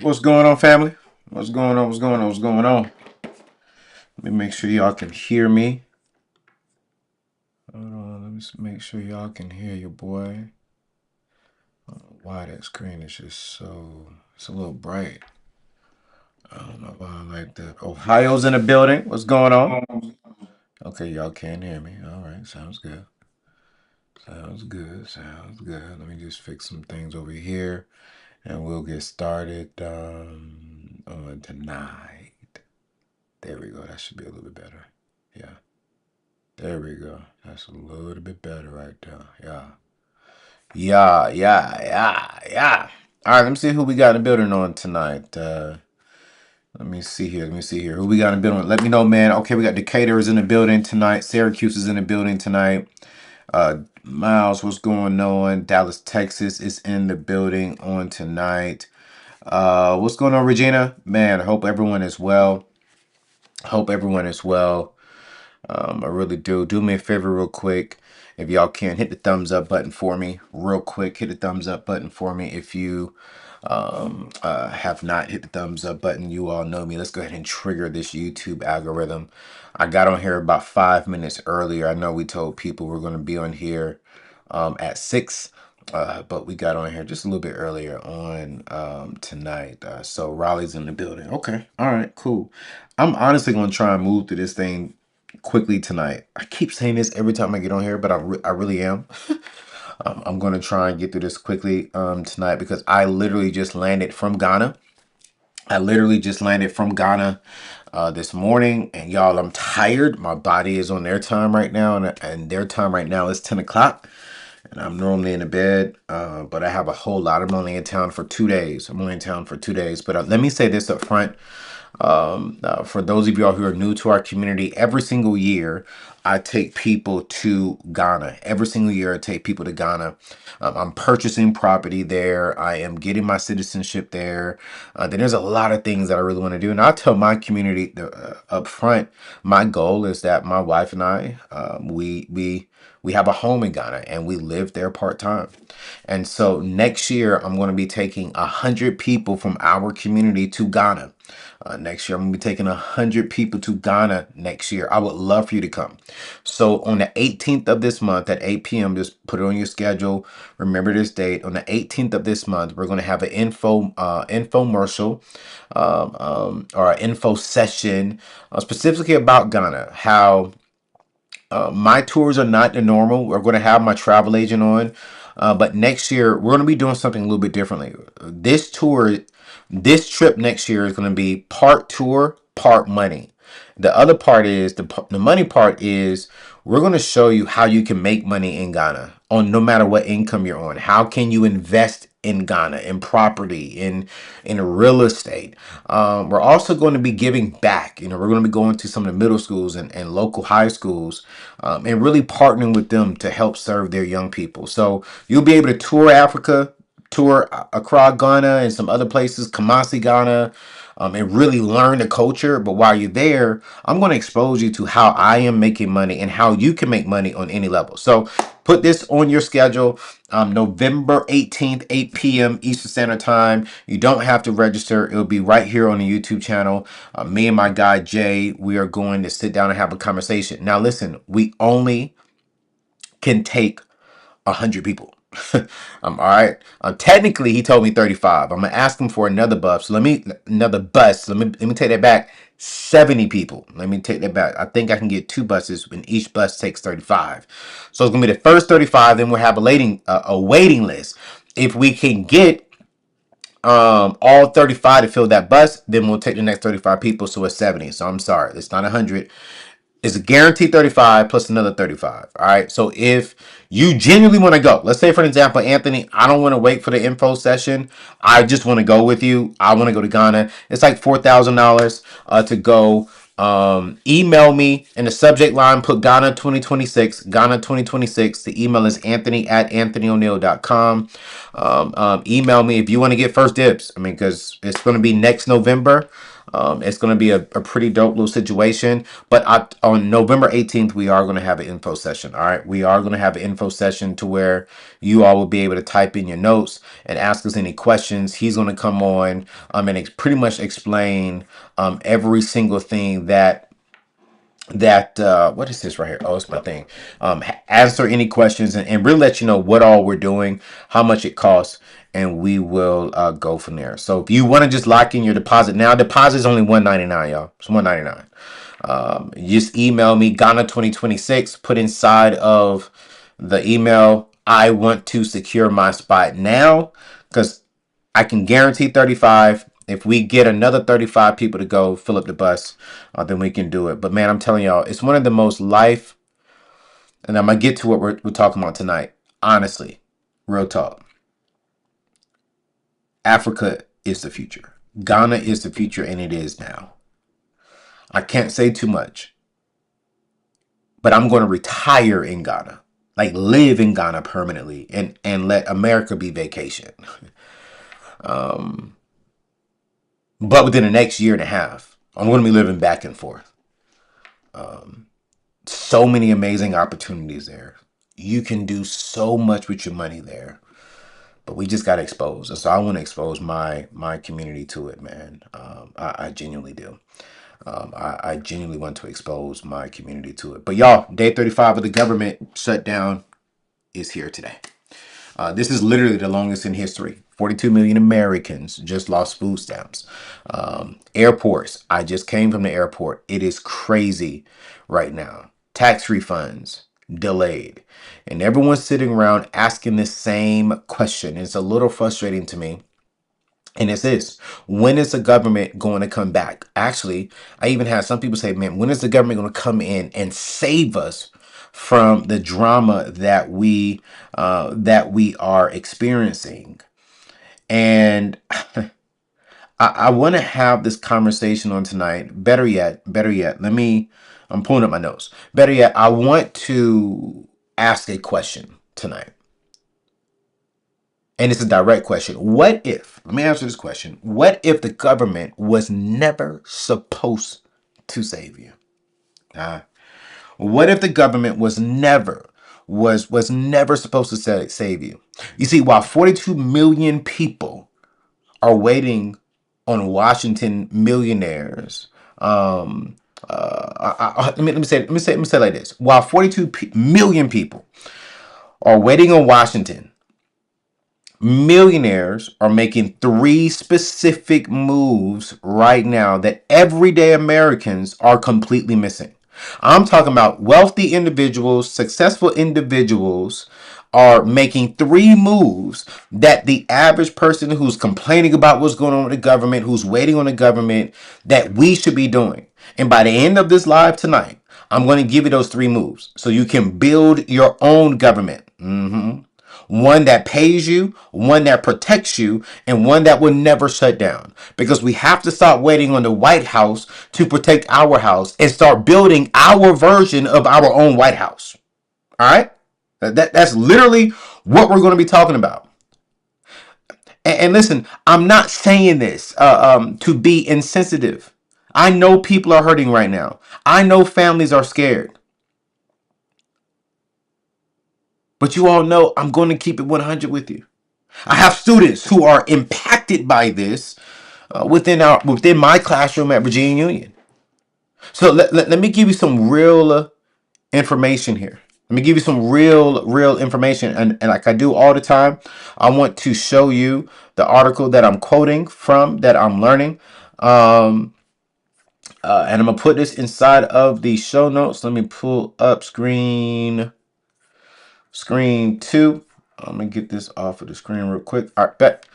What's going on, family? What's going on? What's going on? What's going on? Let me make sure y'all can hear me. Hold on, let me just make sure y'all can hear your boy. I don't know why that screen is just so, it's a little bright. I don't know why I like that. Ohio's in the building. What's going on? Okay, y'all can't hear me. All right, sounds good. Sounds good. Sounds good. Let me just fix some things over here, and we'll get started on tonight. There we go. That should be a little bit better. Yeah. There we go. That's a little bit better right there. Yeah. Yeah. All right, let me see who we got in the building on tonight. Let me see here. Let me see here. Who we got in the building? Let me know, man. Okay, we got Decatur is in the building tonight. Syracuse is in the building tonight. Miles, what's going on? Dallas, Texas is in the building on tonight. What's going on, Regina? Man, I hope everyone is well. Hope everyone is well. I really do. Do me a favor real quick. If y'all can, hit the thumbs up button for me real quick. Hit the thumbs up button for me. If you have not hit the thumbs up button, you all know me. Let's go ahead and trigger this YouTube algorithm. I got on here about 5 minutes earlier. I know we told people we're going to be on here at 6. But we got on here just a little bit earlier on tonight. So Raleigh's in the building. Okay. All right, cool. I'm honestly going to try and move through this thing quickly tonight. I keep saying this every time I get on here, but I really am. I'm going to try and get through this quickly tonight because I literally just landed from Ghana. This morning, and y'all, I'm tired. My body is on their time right now, and their time right now is 10 o'clock. And I'm normally in the bed, but I have a whole lot. I'm only in town for 2 days. But let me say this up front. For those of y'all who are new to our community, every single year I take people to Ghana. Every single year I take people to Ghana. I'm purchasing property there. I am getting my citizenship there. Then there's a lot of things that I really want to do. And I'll tell my community up front, my goal is that my wife and I, we have a home in Ghana and we live there part-time. And so next year, I'm going to be taking 100 people from our community to Ghana. Next year, I'm going to be taking 100 people to Ghana next year. I would love for you to come. So on the 18th of this month at 8 p.m., just put it on your schedule. Remember this date. On the 18th of this month, we're going to have an infomercial or an info session specifically about Ghana, how my tours are not the normal. We're going to have my travel agent on. But next year, we're going to be doing something a little bit differently. This trip next year is going to be part tour, part money. The other part is the money part is we're going to show you how you can make money in Ghana on no matter what income you're on. How can you invest in Ghana, in property, in real estate? We're also going to be giving back. We're going to be going to some of the middle schools and local high schools and really partnering with them to help serve their young people. So you'll be able to tour Africa, tour Accra, Ghana, and some other places, Kumasi, Ghana, and really learn the culture. But while you're there, I'm going to expose you to how I am making money and how you can make money on any level. So put this on your schedule. November 18th, 8 p.m. Eastern Standard Time. You don't have to register. It'll be right here on the YouTube channel. Me and my guy, Jay, we are going to sit down and have a conversation. Now, listen, we only can take 100 people. All right. Technically, he told me 35. I'm gonna ask him for another bus. Let me take that back. 70 people. Let me take that back. I think I can get 2 buses, and each bus takes 35. So it's gonna be the first 35. Then we'll have a waiting list. If we can get all 35 to fill that bus, then we'll take the next 35 people. So it's 70. So I'm sorry, it's not 100. It's a guaranteed 35 plus another 35. All right. So if you genuinely want to go, let's say, for example, Anthony, I don't want to wait for the info session. I just want to go with you. I want to go to Ghana. It's like $4,000 to go. Email me in the subject line, put Ghana 2026, Ghana 2026. The email is anthony@anthonyoneal.com. Email me if you want to get first dibs. I mean, because it's going to be next November. It's going to be a pretty dope little situation. But on November 18th, we are going to have an info session. All right. We are going to have an info session to where you all will be able to type in your notes and ask us any questions. He's going to come on and pretty much explain every single thing that what is this right here? Oh, it's my thing. Answer any questions and really let you know what all we're doing, how much it costs, and we will go from there. So if you want to just lock in your deposit now, deposit is only $199, y'all. It's $199. Just email me Ghana2026. Put inside of the email, I want to secure my spot now, because I can guarantee 35. If we get another 35 people to go fill up the bus, then we can do it. But man, I'm telling y'all, it's one of the most life, and I'm going to get to what we're talking about tonight. Honestly, real talk. Africa is the future. Ghana is the future, and it is now. I can't say too much, but I'm going to retire in Ghana. Like live in Ghana permanently and let America be vacation. But within the next year and a half, I'm going to be living back and forth. So many amazing opportunities there. You can do so much with your money there, but we just got to expose. And so I want to expose my community to it, man. I genuinely do. I genuinely want to expose my community to it. But y'all, day 35 of the government shutdown is here today. This is literally the longest in history. 42 million Americans just lost food stamps. Airports. I just came from the airport. It is crazy right now. Tax refunds delayed. And everyone's sitting around asking the same question. It's a little frustrating to me. And it's this: when is the government going to come back? Actually, I even had some people say, man, when is the government going to come in and save us from the drama that we are experiencing? And I want to have this conversation on tonight. Better yet, I'm pulling up my notes. Better yet, I want to ask a question tonight. And it's a direct question. What if, let me answer this question. What if the government was never supposed to save you? What if the government was never supposed to save you? You see, while 42 million people are waiting on Washington millionaires, let me say it like this: while 42 million people are waiting on Washington, millionaires are making three specific moves right now that everyday Americans are completely missing. I'm talking about wealthy individuals, successful individuals are making three moves that the average person who's complaining about what's going on with the government, who's waiting on the government, that we should be doing. And by the end of this live tonight, I'm going to give you those three moves so you can build your own government. One that pays you, one that protects you, and one that will never shut down. Because we have to stop waiting on the White House to protect our house and start building our version of our own White House. All right? That's literally what we're going to be talking about. And listen, I'm not saying this to be insensitive. I know people are hurting right now. I know families are scared. But you all know I'm going to keep it 100 with you. I have students who are impacted by this within my classroom at Virginia Union. So let me give you some real information here. Let me give you some real information. And like I do all the time, I want to show you the article that I'm quoting from, that I'm learning. And I'm going to put this inside of the show notes. Let me pull up screen 2. I'm going to get this off of the screen real quick. All right, bet.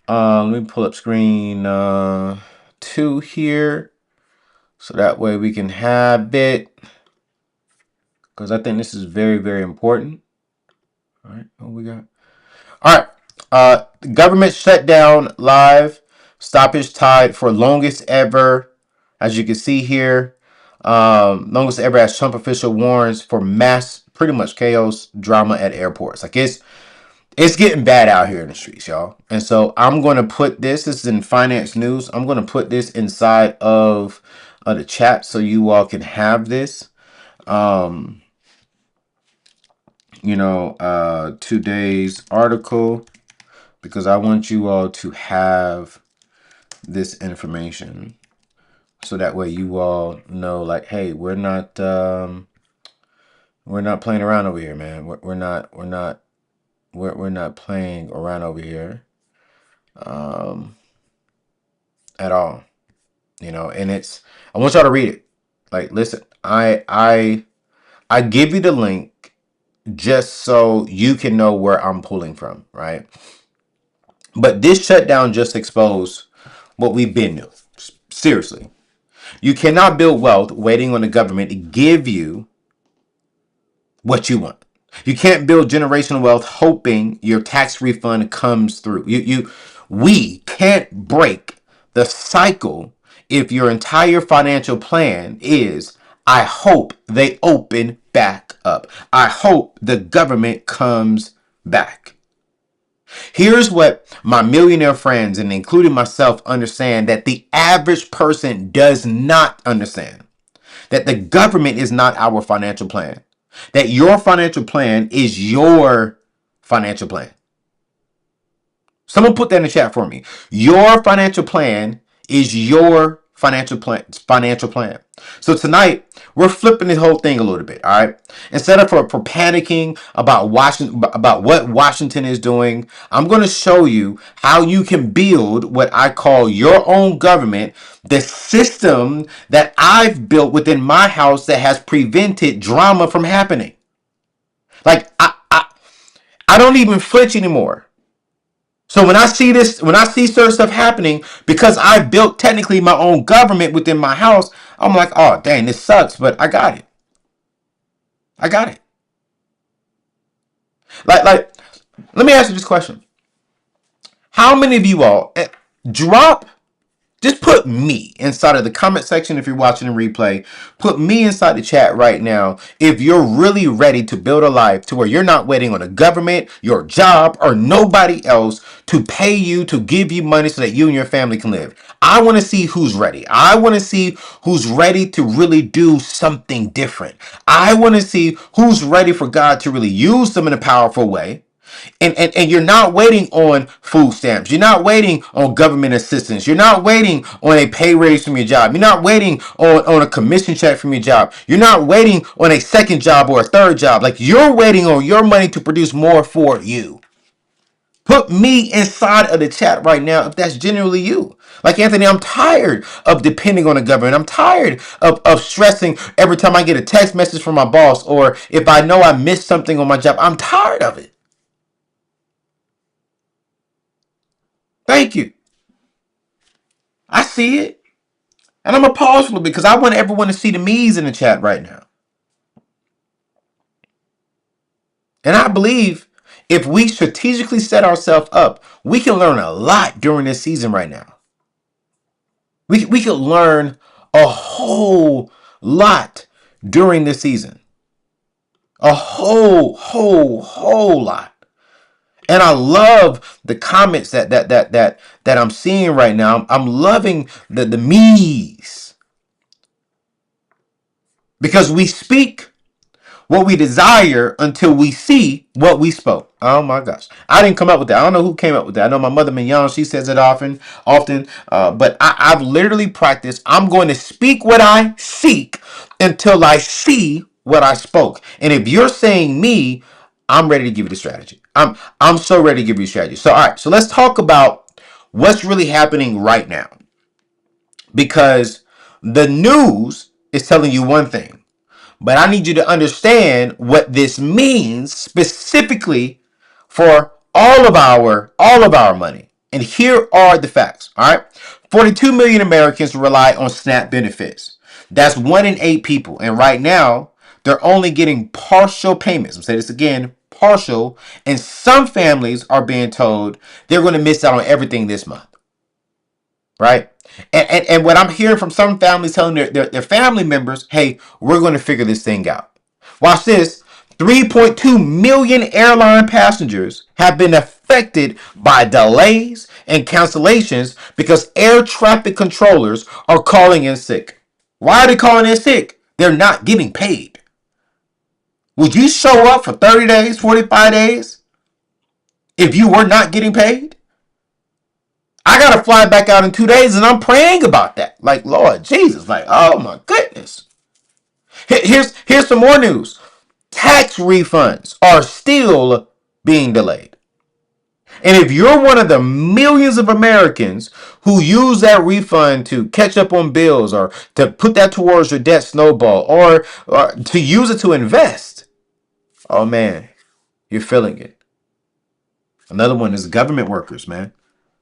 Let me pull up screen 2 here, so that way we can have it, because I think this is very important. All right, what we got? All right, government shutdown live, stoppage tied for longest ever, as you can see here. Longest ever as Trump official warns for mass, pretty much chaos, drama at airports. Like It's getting bad out here in the streets, y'all. And so I'm going to put this is in finance news. I'm going to put this inside of the chat so you all can have this. Um, today's article, because I want you all to have this information so that way you all know, like, hey, we're not playing around over here, man. We're not playing around over here at all. And I want y'all to read it. Like, listen, I give you the link just so you can know where I'm pulling from, right? But this shutdown just exposed what we've been doing. Seriously. You cannot build wealth waiting on the government to give you what you want. You can't build generational wealth hoping your tax refund comes through. We can't break the cycle if your entire financial plan is, I hope they open back up. I hope the government comes back. Here's what my millionaire friends, and including myself, understand that the average person does not understand. That the government is not our financial plan. That your financial plan is your financial plan. Someone put that in the chat for me. Your financial plan is your financial plan. So tonight we're flipping this whole thing a little bit. All right. Instead of for panicking about what Washington is doing, I'm going to show you how you can build what I call your own government, the system that I've built within my house that has prevented drama from happening. Like I don't even flinch anymore. So when I see certain stuff happening, because I built technically my own government within my house, I'm like, oh dang, this sucks, but I got it. I got it. Like, let me ask you this question: how many of you all drop? Just put me inside of the comment section if you're watching the replay. Put me inside the chat right now if you're really ready to build a life to where you're not waiting on a government, your job, or nobody else to pay you to give you money so that you and your family can live. I want to see who's ready. I want to see who's ready to really do something different. I want to see who's ready for God to really use them in a powerful way. And you're not waiting on food stamps. You're not waiting on government assistance. You're not waiting on a pay raise from your job. You're not waiting on a commission check from your job. You're not waiting on a second job or a third job. Like, you're waiting on your money to produce more for you. Put me inside of the chat right now if that's genuinely you. Like, Anthony, I'm tired of depending on the government. I'm tired of stressing every time I get a text message from my boss, or if I know I missed something on my job. I'm tired of it. Thank you. I see it. And I'm going to pause for a little bit because I want everyone to see the me's in the chat right now. And I believe if we strategically set ourselves up, we can learn a lot during this season right now. We could learn a whole lot during this season. A whole lot. And I love the comments that I'm seeing right now. I'm loving the me's. Because we speak what we desire until we see what we spoke. Oh my gosh. I didn't come up with that. I don't know who came up with that. I know my mother Mignon, she says it often. But I've literally practiced. I'm going to speak what I seek until I see what I spoke. And if you're saying me, I'm ready to give you the strategy. I'm so ready to give you a strategy. So, all right. So let's talk about what's really happening right now. Because the news is telling you one thing. But I need you to understand what this means specifically for all of our money. And here are the facts. All right. 42 million Americans rely on SNAP benefits. That's 1 in 8 people. And right now, they're only getting partial payments. I'll say this again, partial. And some families are being told they're going to miss out on everything this month. Right? And what I'm hearing from some families telling their family members, hey, we're going to figure this thing out. Watch this. 3.2 million airline passengers have been affected by delays and cancellations because air traffic controllers are calling in sick. Why are they calling in sick? They're not getting paid. Would you show up for 30 days, 45 days if you were not getting paid? I got to fly back out in 2 days and I'm praying about that. Like, Lord Jesus, like, oh my goodness. Here's some more news. Tax refunds are still being delayed. And if you're one of the millions of Americans who use that refund to catch up on bills or to put that towards your debt snowball or to use it to invest, oh man, you're feeling it. Another one is government workers, man.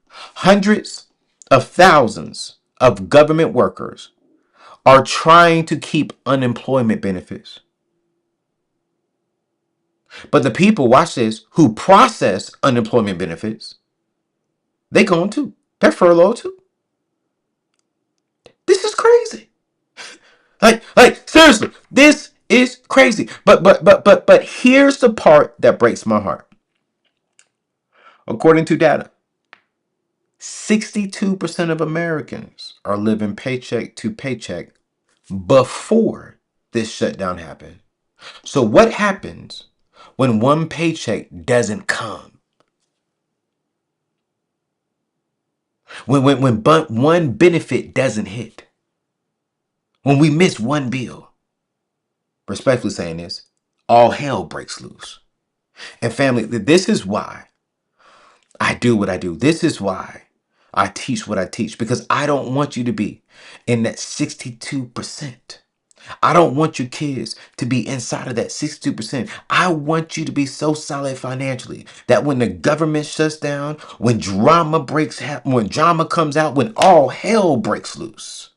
Hundreds of thousands of government workers are trying to keep unemployment benefits. But the people, watch this, who process unemployment benefits, they going too. They're furloughed too. This is crazy. Like seriously, this is crazy. But here's the part that breaks my heart. According to data, 62% of Americans are living paycheck to paycheck before this shutdown happened. So what happens when one paycheck doesn't come? When one benefit doesn't hit? When we miss one bill? Respectfully saying this, all hell breaks loose. And family, this is why I do what I do. This is why I teach what I teach, because I don't want you to be in that 62%. I don't want your kids to be inside of that 62%. I want you to be so solid financially that when the government shuts down, when when drama comes out, when all hell breaks loose,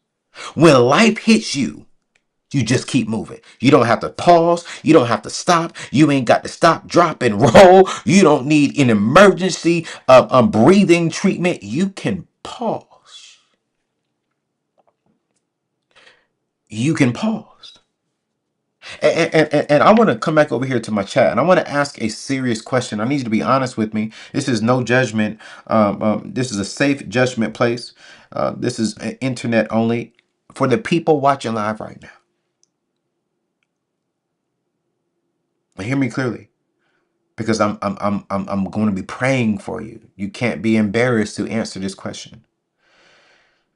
when life hits you, you just keep moving. You don't have to pause. You don't have to stop. You ain't got to stop, drop, and roll. You don't need an emergency breathing treatment. You can pause. You can pause. And I want to come back over here to my chat, and I want to ask a serious question. I need you to be honest with me. This is no judgment. This is a safe judgment place. This is internet only for the people watching live right now. Hear me clearly, because I'm going to be praying for you. You can't be embarrassed to answer this question.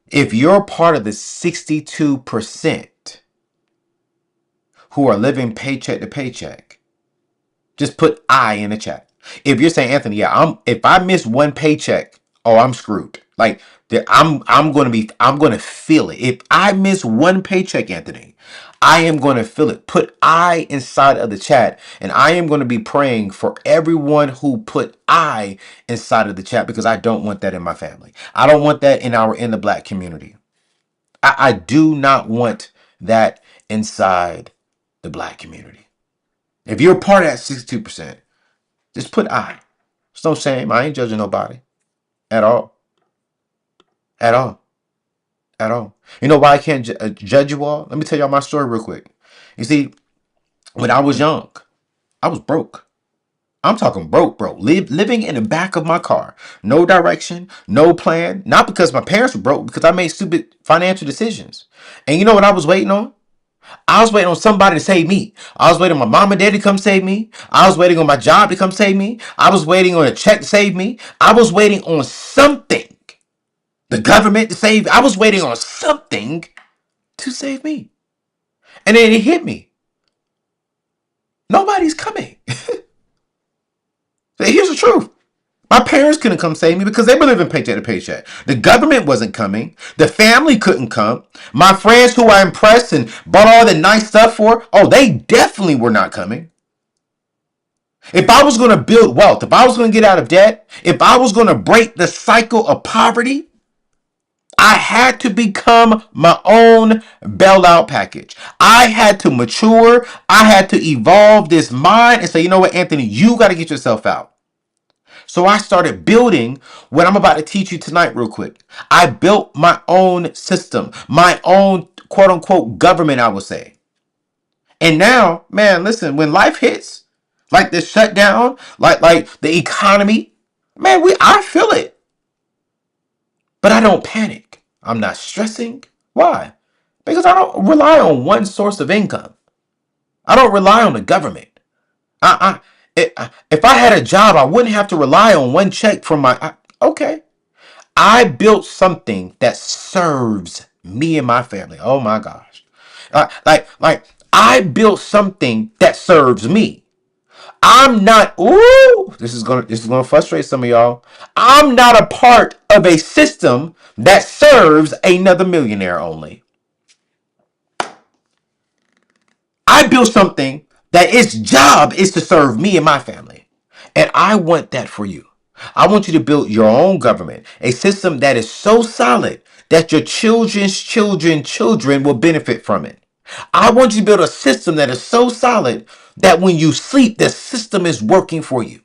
If you're part of the 62% who are living paycheck to paycheck, just put I in the chat. If you're saying, Anthony, yeah, if I miss one paycheck, oh, I'm screwed. Like I'm going to feel it. If I miss one paycheck, Anthony, I am going to feel it. Put I inside of the chat, and I am going to be praying for everyone who put I inside of the chat, because I don't want that in my family. I don't want that in the Black community. I do not want that inside the Black community. If you're part of that 62%, just put I. It's no shame. I ain't judging nobody at all. At all. At all. You know why I can't judge you all? Let me tell y'all my story real quick. You see, when I was young, I was broke. I'm talking broke, bro. Living in the back of my car. No direction, no plan. Not because my parents were broke, because I made stupid financial decisions. And you know what I was waiting on? I was waiting on somebody to save me. I was waiting on my mom and dad to come save me. I was waiting on my job to come save me. I was waiting on a check to save me. I was waiting on something. The government to save me. I was waiting on something to save me. And then it hit me. Nobody's coming. Here's the truth. My parents couldn't come save me because they were living paycheck to paycheck. The government wasn't coming. The family couldn't come. My friends who I impressed and bought all the nice stuff for, oh, they definitely were not coming. If I was going to build wealth, if I was going to get out of debt, if I was going to break the cycle of poverty, I had to become my own bailout package. I had to mature. I had to evolve this mind and say, you know what, Anthony, you got to get yourself out. So I started building what I'm about to teach you tonight real quick. I built my own system, my own quote unquote government, I would say. And now, man, listen, when life hits, like the shutdown, like the economy, man, I feel it. But I don't panic. I'm not stressing. Why? Because I don't rely on one source of income. I don't rely on the government. If I had a job, I wouldn't have to rely on one check from okay. I built something that serves me and my family. Oh my gosh. Like I built something that serves me. I'm not, ooh, this is gonna frustrate some of y'all. I'm not a part of a system that serves another millionaire only. I built something that its job is to serve me and my family. And I want that for you. I want you to build your own government, a system that is so solid that your children will benefit from it. I want you to build a system that is so solid that when you sleep, the system is working for you.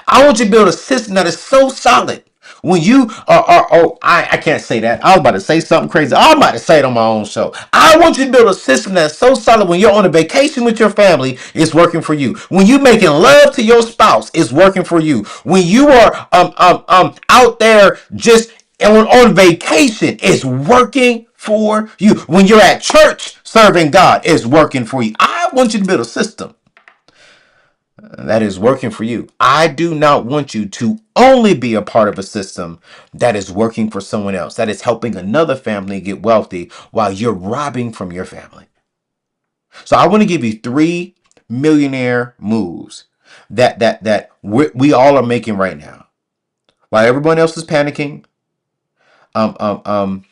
I want you to build a system that is so solid. When you are oh, I can't say that. I was about to say something crazy. I'm about to say it on my own show. I want you to build a system that's so solid when you're on a vacation with your family, it's working for you. When you making love to your spouse, it's working for you. When you are out there just on vacation, it's working for you. When you're at church serving God, it's working for you. I want you to build a system that is working for you. I do not want you to only be a part of a system that is working for someone else, that is helping another family get wealthy while you're robbing from your family. So I want to give you 3 millionaire moves that we all are making right now. While everyone else is panicking, um, um, um,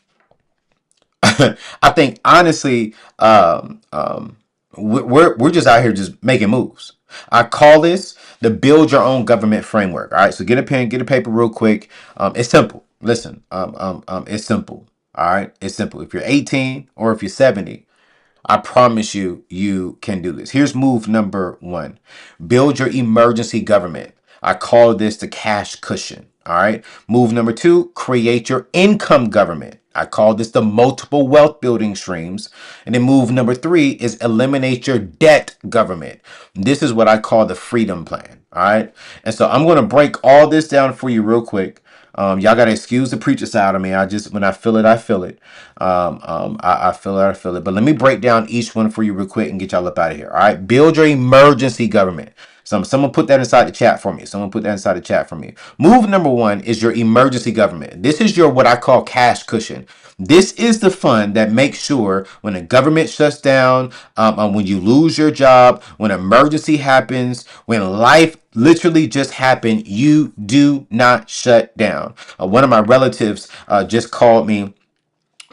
I think honestly, we're just out here just making moves. I call this the build your own government framework. All right, so get a pen, get a paper, real quick. It's simple. Listen, it's simple. All right, it's simple. If you're 18 or if you're 70, I promise you, you can do this. Here's move number 1. Build your emergency government. I call this the cash cushion. All right. Move number 2, create your income government. I call this the multiple wealth building streams. And then move number 3 is eliminate your debt government. This is what I call the freedom plan. All right. And so I'm going to break all this down for you real quick. Y'all gotta excuse the preacher side of me. I just, when I feel it, I feel it. I feel it, I feel it. But let me break down each one for you real quick and get y'all up out of here. All right, build your emergency government. Someone put that inside the chat for me. Someone put that inside the chat for me. Move number 1 is your emergency government. This is your what I call cash cushion. This is the fund that makes sure when the government shuts down, when you lose your job, when emergency happens, when life literally just happened, you do not shut down. One of my relatives just called me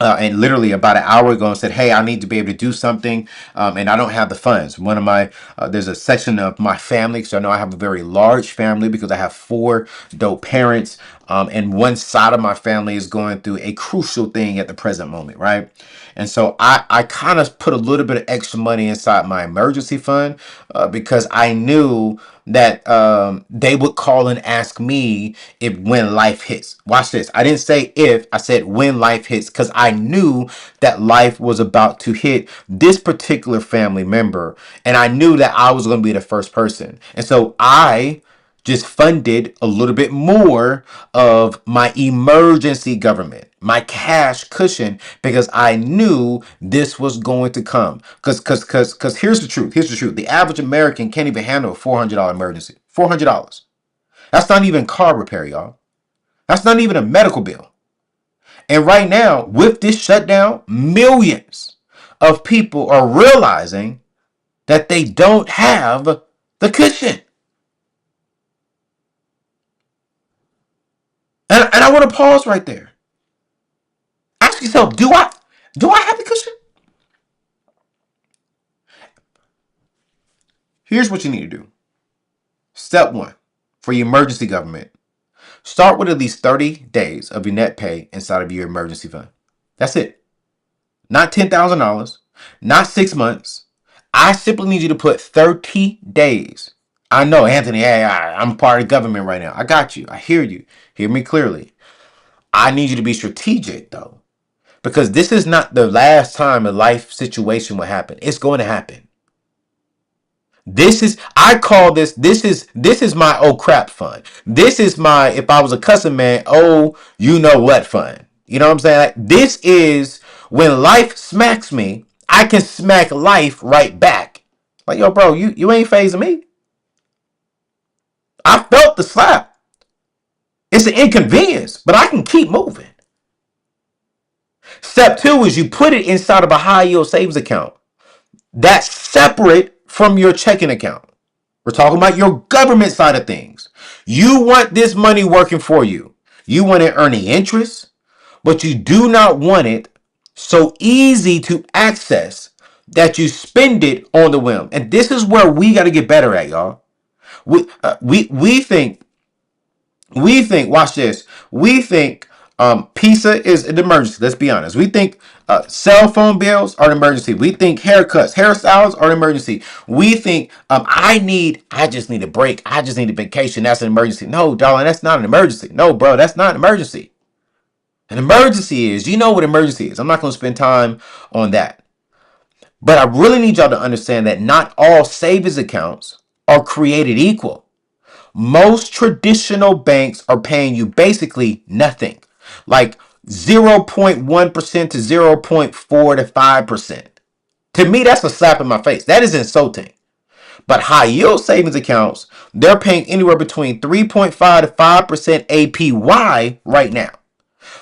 and literally about an hour ago and said, hey, I need to be able to do something, and I don't have the funds. One of my, there's a section of my family, so I know I have a very large family because I have 4 dope parents, and one side of my family is going through a crucial thing at the present moment, right? And so I kind of put a little bit of extra money inside my emergency fund because I knew that they would call and ask me if when life hits. Watch this. I didn't say if, I said when life hits, because I knew that life was about to hit this particular family member, and I knew that I was going to be the first person. And so I just funded a little bit more of my emergency government, my cash cushion, because I knew this was going to come. Because here's the truth. Here's the truth. The average American can't even handle a $400 emergency. $400. That's not even car repair, y'all. That's not even a medical bill. And right now, with this shutdown, millions of people are realizing that they don't have the cushion. And I want to pause right there. Ask yourself, do I have the cushion? Here's what you need to do. Step 1 for your emergency government. Start with at least 30 days of your net pay inside of your emergency fund. That's it. Not $10,000, not 6 months. I simply need you to put 30 days. I know, Anthony, hey, I'm part of government right now. I got you. I hear you. Hear me clearly. I need you to be strategic, though. because this is not the last time a life situation will happen. It's going to happen. This is, I call this is my oh crap fund. This is my, if I was a cussing man, oh, you know what fund. You know what I'm saying? Like, this is when life smacks me, I can smack life right back. Like, yo, bro, you ain't phasing me. I felt the slap. It's an inconvenience, but I can keep moving. Step two is you put it inside of a high yield savings account. That's separate from your checking account. We're talking about your government side of things. You want this money working for you. You want it earning interest, but you do not want it so easy to access that you spend it on the whim. And this is where we got to get better at, y'all. We think watch this. We think pizza is an emergency. Let's be honest. We think cell phone bills are an emergency. We think haircuts, hairstyles are an emergency. We think I just need a break. I just need a vacation. That's an emergency. No, darling, that's not an emergency. No, bro, that's not an emergency. An emergency is, you know what emergency is. I'm not going to spend time on that. But I really need y'all to understand that not all savings accounts are created equal. Most traditional banks are paying you basically nothing, like 0.1% to 0.4 to 5%. To me, that's a slap in my face. That is insulting. But high yield savings accounts, they're paying anywhere between 3.5 to 5% APY right now.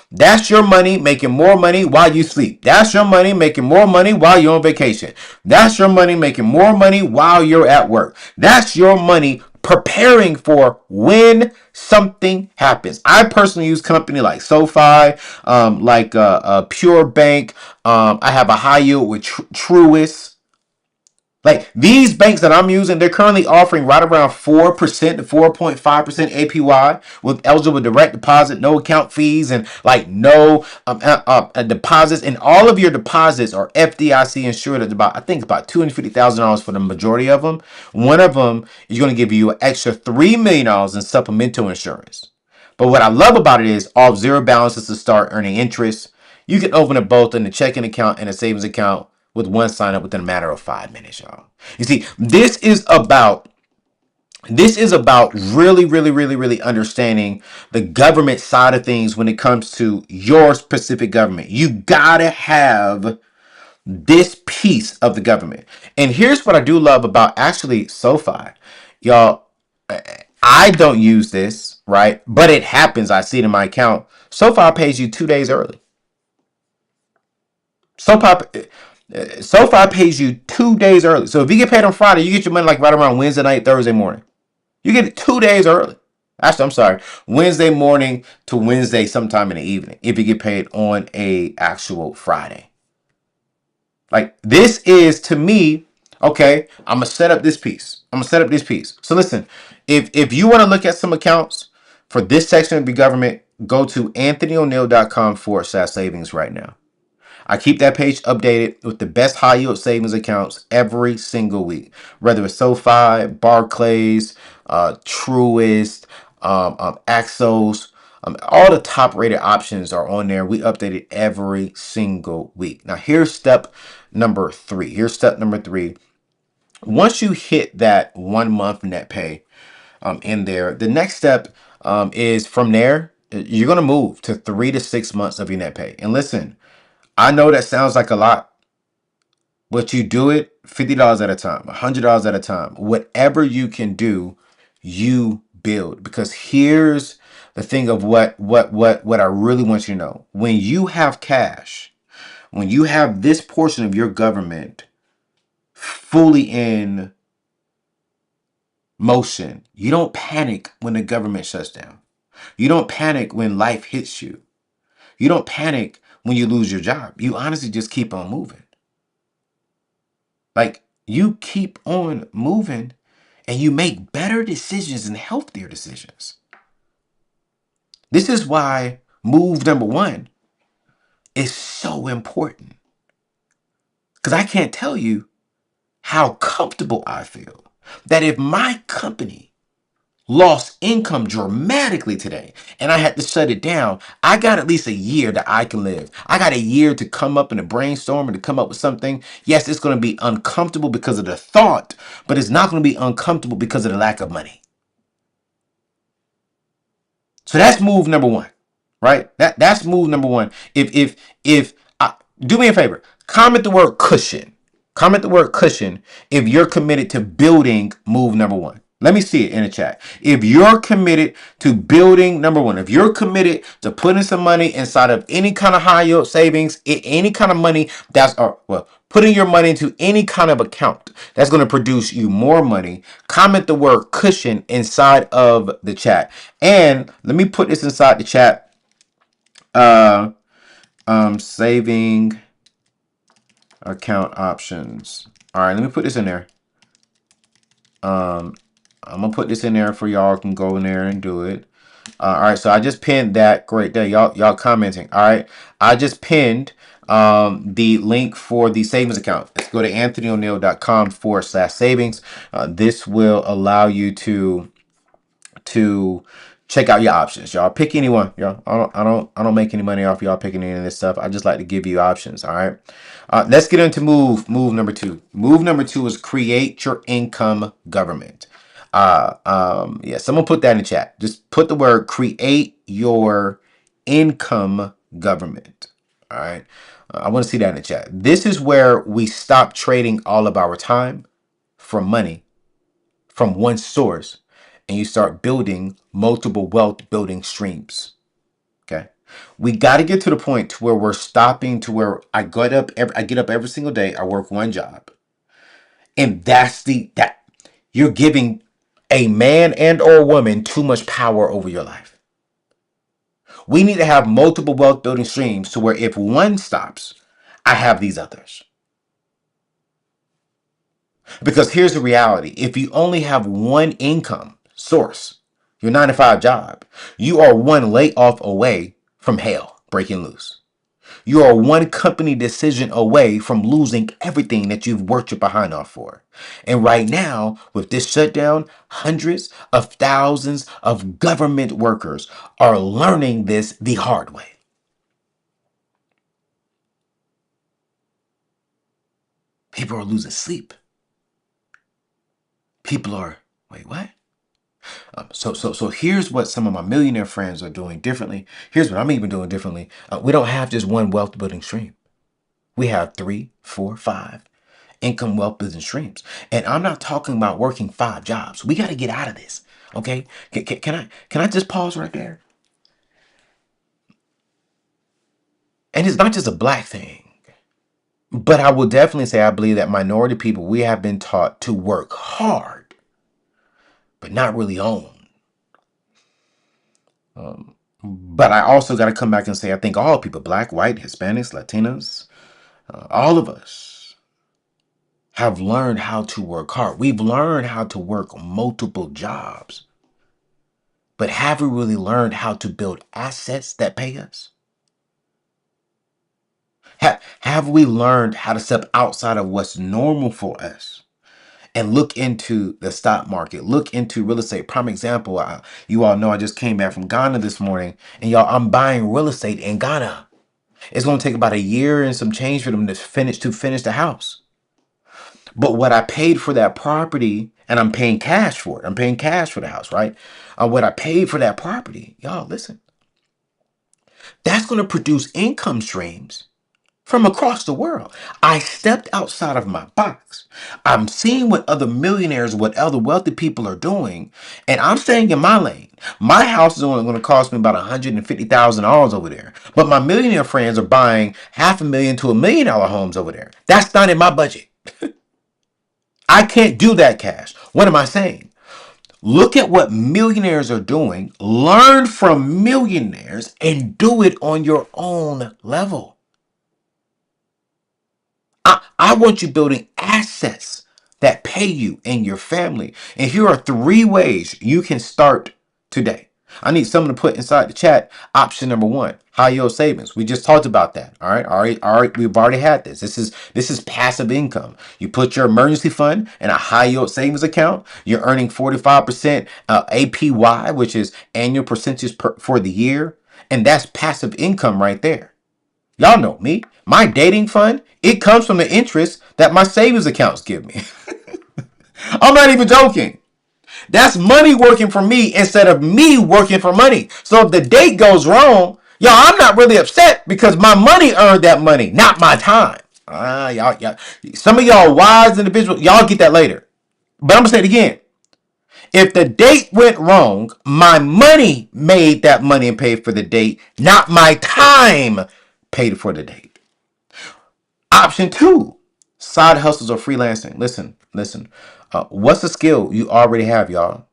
That's your money making more money while you sleep. That's your money making more money while you're on vacation. That's your money making more money while you're at work. That's your money preparing for when something happens. I personally use company like SoFi, Pure Bank. I have a high yield with Truist. Like, these banks that I'm using, they're currently offering right around 4% to 4.5% APY with eligible direct deposit, no account fees, and like no deposits. And all of your deposits are FDIC insured at about, I think, about $250,000 for the majority of them. One of them is going to give you an extra $3 million in supplemental insurance. But what I love about it is all zero balances to start earning interest. You can open it both in a checking account and a savings account with one sign up within a matter of 5 minutes, y'all. You see, this is about really, really, really, really understanding the government side of things when it comes to your specific government. You gotta have this piece of the government. And here's what I do love about actually SoFi. Y'all, I don't use this, right? But it happens. I see it in my account. SoFi pays you 2 days early. SoFi, SoFi pays you 2 days early. So if you get paid on Friday, you get your money like right around Wednesday night, Thursday morning. You get it 2 days early. Actually, I'm sorry, Wednesday morning to Wednesday sometime in the evening if you get paid on a actual Friday. Like, this is, to me, okay, I'm gonna set up this piece. So listen, if you want to look at some accounts for this section of the government, go to anthonyoneal.com/savings right now. I keep that page updated with the best high yield savings accounts every single week, whether it's SoFi, Barclays, Truist, Axos. All the top rated options are on there. We update it every single week. Now, here's step number three. Once you hit that 1 month net pay in there, the next step is from there, you're going to move to 3 to 6 months of your net pay. And listen, I know that sounds like a lot, but you do it $50 at a time, $100 at a time. Whatever you can do, you build. Because here's the thing of what I really want you to know. When you have cash, when you have this portion of your government fully in motion, you don't panic when the government shuts down. You don't panic when life hits you. You don't panic when you lose your job. You honestly just keep on moving. Like, you keep on moving and you make better decisions and healthier decisions. This is why move number one is so important. Because I can't tell you how comfortable I feel that if my company lost income dramatically today and I had to shut it down. I got at least a year that I can live. I got a year to come up in a brainstorm and to come up with something. Yes, it's going to be uncomfortable because of the thought, but it's not going to be uncomfortable because of the lack of money. So that's move number one, right? That's move number one. If do me a favor, comment the word cushion. Comment the word cushion if you're committed to building move number one. Let me see it in the chat. If you're committed to building number one, if you're committed to putting some money inside of any kind of high yield savings, any kind of money putting your money into any kind of account that's going to produce you more money, comment the word cushion inside of the chat. And let me put this inside the chat. Saving account options. All right, let me put this in there. I'm gonna put this in there for y'all can go in there and do it. All right, so I just pinned that. Great day, y'all commenting. All right, I just pinned the link for the savings account. Let's go to anthonyoneal.com/savings. This will allow you to check out your options. Y'all pick anyone. Y'all, I don't make any money off y'all picking any of this stuff. I just like to give you options. All right. Let's get into move number two. Move number two is create your income government. Yeah, someone put that in the chat. Just put the word create your income government. All right. I want to see that in the chat. This is where we stop trading all of our time for money from one source and you start building multiple wealth building streams. Okay. We got to get to the point to where we're stopping to where I get up every single day. I work one job. And that you're giving a man and or woman too much power over your life. We need to have multiple wealth building streams to where if one stops, I have these others. Because here's the reality. If you only have one income source, your 9-to-5 job, you are one layoff away from hell breaking loose. You are one company decision away from losing everything that you've worked your behind off for. And right now, with this shutdown, hundreds of thousands of government workers are learning this the hard way. People are losing sleep. People are, wait, what? So here's what some of my millionaire friends are doing differently. Here's what I'm even doing differently. We don't have just one wealth building stream. We have 3, 4, 5 income wealth building streams. And I'm not talking about working 5 jobs. We got to get out of this. Okay. Can I just pause right there? And it's not just a black thing, but I will definitely say I believe that minority people, we have been taught to work hard, but not really own. But I also got to come back and say, I think all people, black, white, Hispanics, Latinos, all of us have learned how to work hard. We've learned how to work multiple jobs. But have we really learned how to build assets that pay us? Have we learned how to step outside of what's normal for us and look into the stock market, look into real estate? Prime example, you all know I just came back from Ghana this morning, and y'all, I'm buying real estate in Ghana. It's going to take about a year and some change for them to finish the house. But what I paid for that property, and I'm paying cash for it. I'm paying cash for the house, right? What I paid for that property, y'all, listen, that's going to produce income streams from across the world. I stepped outside of my box. I'm seeing what other millionaires, what other wealthy people are doing, and I'm staying in my lane. My house is only going to cost me about $150,000 over there, but my millionaire friends are buying $500,000 to $1 million homes over there. That's not in my budget. I can't do that, Cash. What am I saying? Look at what millionaires are doing, learn from millionaires, and do it on your own level. I want you building assets that pay you and your family. And here are 3 ways you can start today. I need someone to put inside the chat option number one, high yield savings. We just talked about that. All right. All right. We've already had this. This is passive income. You put your emergency fund in a high yield savings account. You're earning 45% APY, which is annual percentage for the year. And that's passive income right there. Y'all know me. My dating fund, it comes from the interest that my savings accounts give me. I'm not even joking. That's money working for me instead of me working for money. So if the date goes wrong, y'all, I'm not really upset because my money earned that money, not my time. Y'all, some of y'all wise individuals, y'all get that later. But I'm gonna say it again. If the date went wrong, my money made that money and paid for the date, not my time paid for the date. Option two, side hustles or freelancing. Listen. What's a skill you already have, y'all?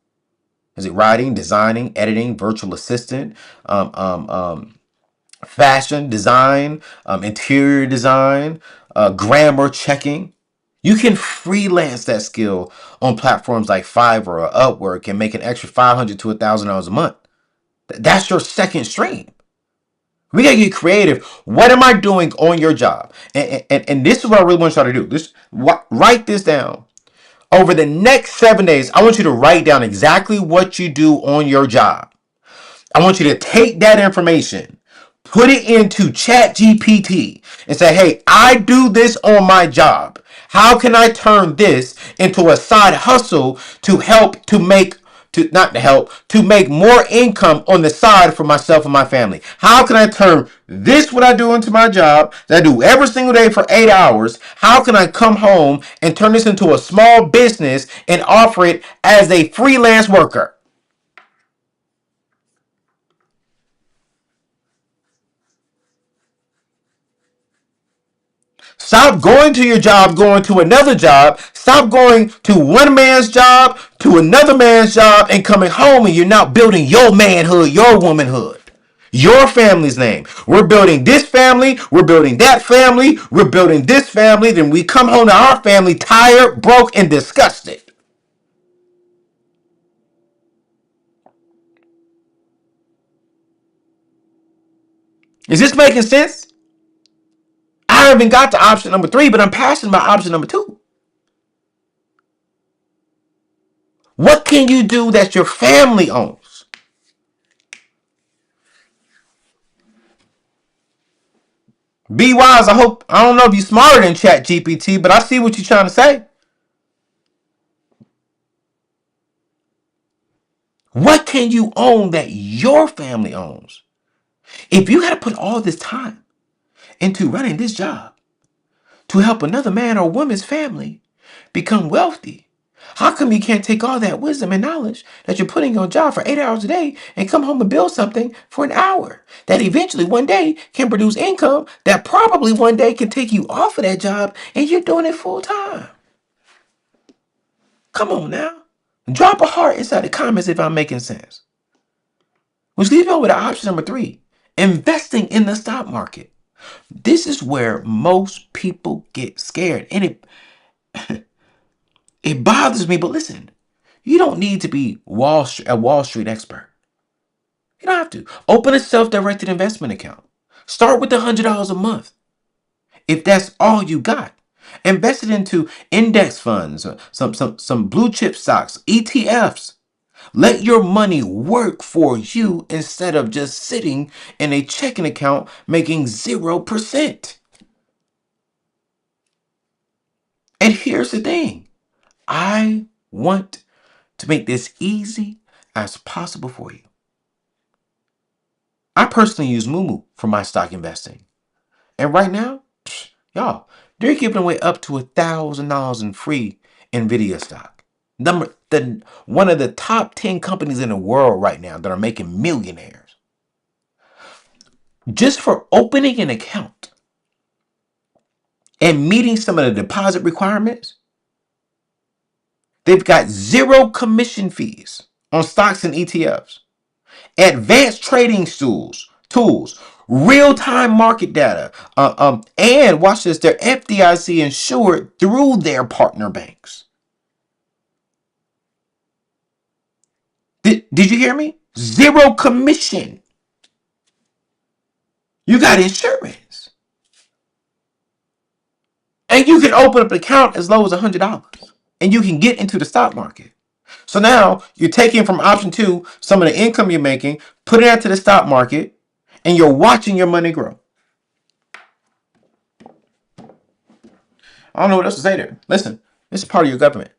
Is it writing, designing, editing, virtual assistant, um, um, um, fashion design, interior design, grammar checking? You can freelance that skill on platforms like Fiverr or Upwork and make an extra $500 to $1,000 a month. That's your second stream. We gotta get creative. What am I doing on your job? And this is what I really want y'all to do. Write this down. Over the next 7 days, I want you to write down exactly what you do on your job. I want you to take that information, put it into Chat GPT and say, hey, I do this on my job. How can I turn this into a side hustle to help to make to not to help to make more income on the side for myself and my family? How can I turn this what I do into my job that I do every single day for 8 hours? How can I come home and turn this into a small business and offer it as a freelance worker? Stop going to your job, going to another job. Stop going to one man's job, to another man's job, and coming home and you're not building your manhood, your womanhood, your family's name. We're building this family. We're building that family. We're building this family. Then we come home to our family tired, broke, and disgusted. Is this making sense? I haven't got to option number three, but I'm passionate about option number two. What can you do that your family owns? Be wise. I don't know if you're smarter than Chat GPT, but I see what you're trying to say. What can you own that your family owns? If you got to put all this time into running this job to help another man or woman's family become wealthy, how come you can't take all that wisdom and knowledge that you're putting on job for 8 hours a day and come home and build something for an hour that eventually one day can produce income that probably one day can take you off of that job and you're doing it full time? Come on now. Drop a heart inside the comments if I'm making sense. Which leaves me with option number three, investing in the stock market. This is where most people get scared. And it bothers me, but listen, you don't need to be a Wall Street expert. You don't have to. Open a self-directed investment account. Start with $100 a month. If that's all you got, invest it into index funds, some blue chip stocks, ETFs. Let your money work for you instead of just sitting in a checking account making 0%. And here's the thing. I want to make this easy as possible for you. I personally use Moomoo for my stock investing. And right now, y'all, they're giving away up to $1,000 in free NVIDIA stock. One of the top 10 companies in the world right now that are making millionaires. Just for opening an account and meeting some of the deposit requirements, they've got zero commission fees on stocks and ETFs, advanced trading tools, real-time market data, and watch this, they're FDIC insured through their partner banks. Did you hear me? Zero commission. You got insurance. And you can open up an account as low as $100. And you can get into the stock market. So now you're taking from option two some of the income you're making, putting it into the stock market, and you're watching your money grow. I don't know what else to say there. Listen, this is part of your government.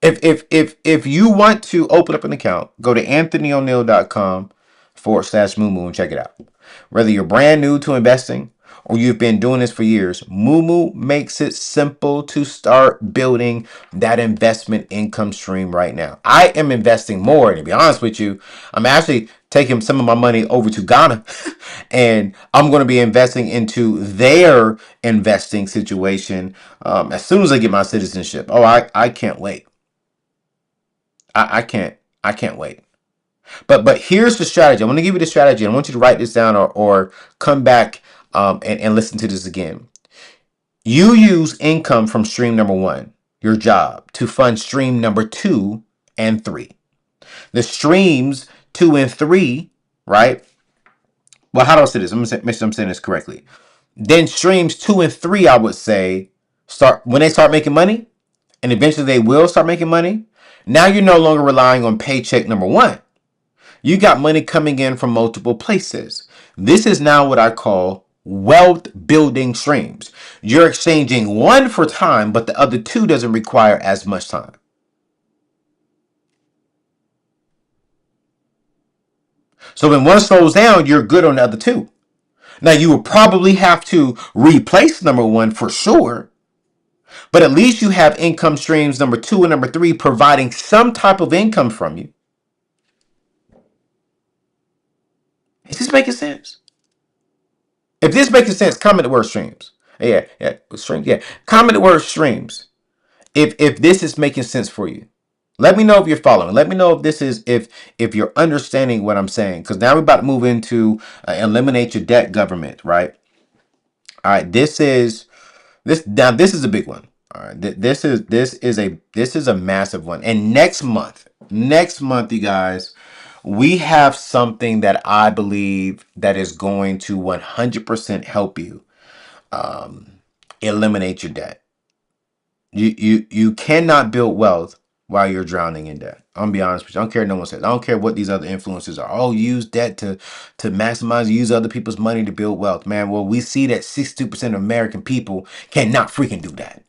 If you want to open up an account, go to anthonyoneal.com/moo and check it out. Whether you're brand new to investing or you've been doing this for years, Moo makes it simple to start building that investment income stream right now. I am investing more, and to be honest with you, I'm actually taking some of my money over to Ghana and I'm going to be investing into their investing situation as soon as I get my citizenship. Oh, I can't wait. I can't wait. But here's the strategy. I want to give you the strategy. I want you to write this down or come back and listen to this again. You use income from stream number one, your job, to fund stream number 2 and 3. The streams 2 and 3, right? Well, how do I say this? I'm gonna make sure I'm saying this correctly. Then streams 2 and 3, I would say, start when they start making money, and eventually they will start making money. Now you're no longer relying on paycheck number one. You got money coming in from multiple places. This is now what I call wealth building streams. You're exchanging one for time, but the other two doesn't require as much time. So when one slows down, you're good on the other two. Now you will probably have to replace number one for sure, but at least you have income streams number 2 and number 3 providing some type of income from you. Is this making sense? If this making sense, comment the word streams. Yeah, streams. Yeah, comment the word streams. If this is making sense for you, let me know if you're following. Let me know if this is if you're understanding what I'm saying. Because now we're about to move into eliminate your debt government, right? All right, this now this is a big one. All right, this is a massive one. And next month, you guys, we have something that I believe that is going to 100% help you eliminate your debt. You cannot build wealth while you're drowning in debt. I'm gonna be honest with you. I don't care what no one says. I don't care what these other influences are. Oh, use debt to maximize, use other people's money to build wealth. Man, well, we see that 62% of American people cannot freaking do that.